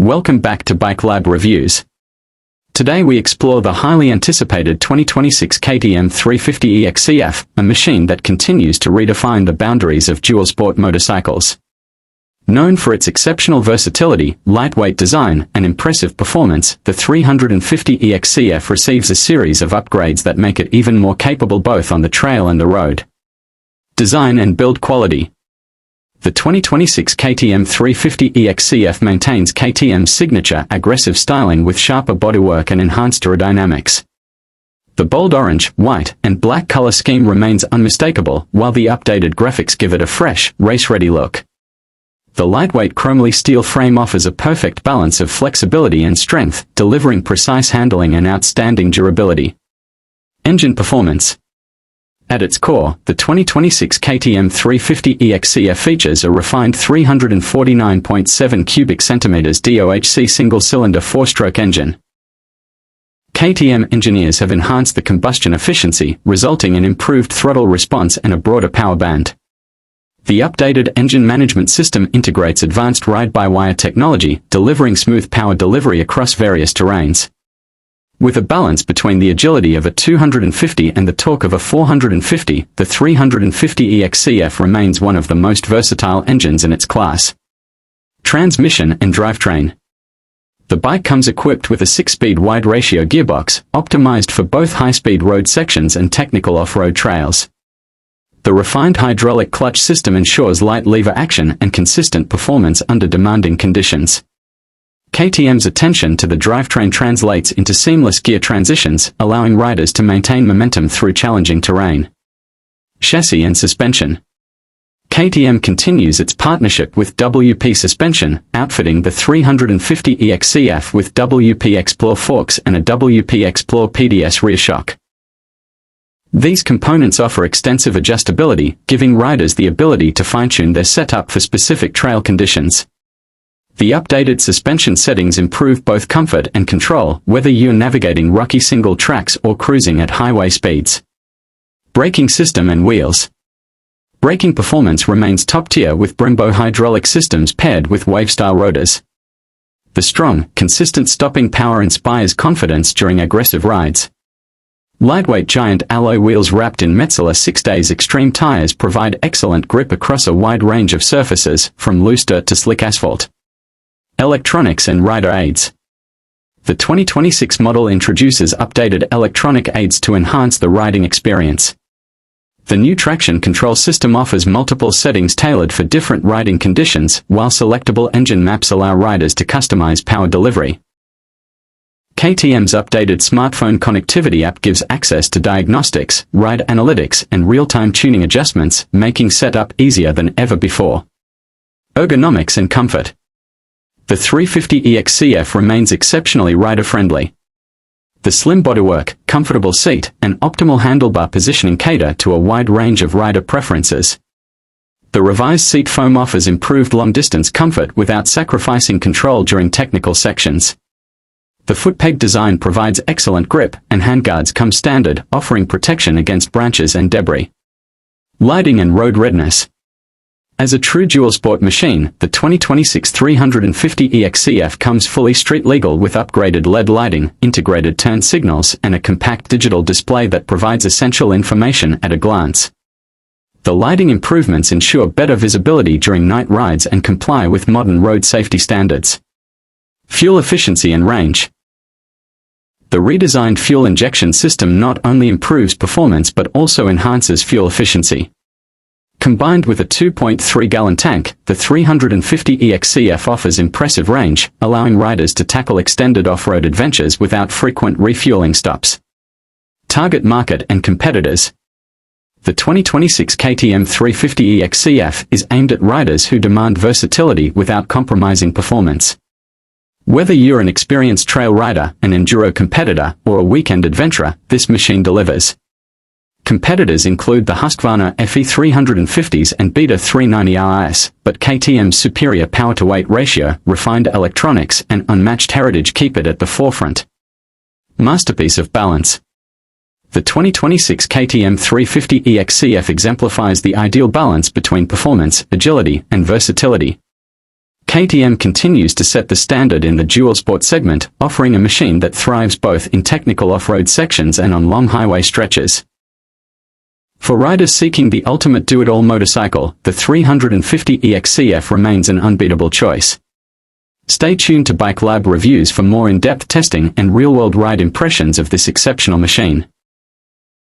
Welcome back to Bike Lab Reviews. Today we explore the highly anticipated 2026 KTM 350 EXC-F, a machine that continues to redefine the boundaries of dual sport motorcycles. Known for its exceptional versatility, lightweight design, and impressive performance, the 350 EXC-F receives a series of upgrades that make it even more capable both on the trail and the road. Design and build quality. The 2026 KTM 350 EXC-F maintains KTM's signature aggressive styling with sharper bodywork and enhanced aerodynamics. The bold orange, white, and black color scheme remains unmistakable, while the updated graphics give it a fresh, race-ready look. The lightweight chromoly steel frame offers a perfect balance of flexibility and strength, delivering precise handling and outstanding durability. Engine performance. At its core, the 2026 KTM 350 EXC-F features a refined 349.7 cubic centimeters DOHC single-cylinder four-stroke engine. KTM engineers have enhanced the combustion efficiency, resulting in improved throttle response and a broader power band. The updated engine management system integrates advanced ride-by-wire technology, delivering smooth power delivery across various terrains. With a balance between the agility of a 250 and the torque of a 450, the 350 EXC-F remains one of the most versatile engines in its class. Transmission and drivetrain. The bike comes equipped with a 6-speed wide ratio gearbox, optimized for both high-speed road sections and technical off-road trails. The refined hydraulic clutch system ensures light lever action and consistent performance under demanding conditions. KTM's attention to the drivetrain translates into seamless gear transitions, allowing riders to maintain momentum through challenging terrain. Chassis and suspension. KTM continues its partnership with WP Suspension, outfitting the 350 EXC-F with WP Explore forks and a WP Explore PDS rear shock. These components offer extensive adjustability, giving riders the ability to fine-tune their setup for specific trail conditions. The updated suspension settings improve both comfort and control, whether you're navigating rocky single tracks or cruising at highway speeds. Braking system and wheels. Braking performance remains top-tier with Brembo hydraulic systems paired with wave-style rotors. The strong, consistent stopping power inspires confidence during aggressive rides. Lightweight giant alloy wheels wrapped in Metzeler 6 Days Extreme tires provide excellent grip across a wide range of surfaces, from loose dirt to slick asphalt. Electronics and rider aids. The 2026 model introduces updated electronic aids to enhance the riding experience. The new traction control system offers multiple settings tailored for different riding conditions, while selectable engine maps allow riders to customize power delivery. KTM's updated smartphone connectivity app gives access to diagnostics, ride analytics, and real-time tuning adjustments, making setup easier than ever before. Ergonomics and comfort. The 350 EXC-F remains exceptionally rider-friendly. The slim bodywork, comfortable seat, and optimal handlebar positioning cater to a wide range of rider preferences. The revised seat foam offers improved long-distance comfort without sacrificing control during technical sections. The footpeg design provides excellent grip, and handguards come standard, offering protection against branches and debris. Lighting and road readiness. As a true dual-sport machine, the 2026 350 EXC-F comes fully street-legal with upgraded LED lighting, integrated turn signals, and a compact digital display that provides essential information at a glance. The lighting improvements ensure better visibility during night rides and comply with modern road safety standards. Fuel efficiency and range. The redesigned fuel injection system not only improves performance but also enhances fuel efficiency. Combined with a 2.3-gallon tank, the 350 EXC-F offers impressive range, allowing riders to tackle extended off-road adventures without frequent refueling stops. Target market and competitors. The 2026 KTM 350 EXC-F is aimed at riders who demand versatility without compromising performance. Whether you're an experienced trail rider, an enduro competitor, or a weekend adventurer, this machine delivers. Competitors include the Husqvarna FE350s and Beta 390 RS, but KTM's superior power-to-weight ratio, refined electronics, and unmatched heritage keep it at the forefront. Masterpiece of balance. The 2026 KTM 350 EXC-F exemplifies the ideal balance between performance, agility, and versatility. KTM continues to set the standard in the dual sport segment, offering a machine that thrives both in technical off-road sections and on long highway stretches. For riders seeking the ultimate do-it-all motorcycle, the 350 EXC-F remains an unbeatable choice. Stay tuned to Bike Lab reviews for more in-depth testing and real-world ride impressions of this exceptional machine.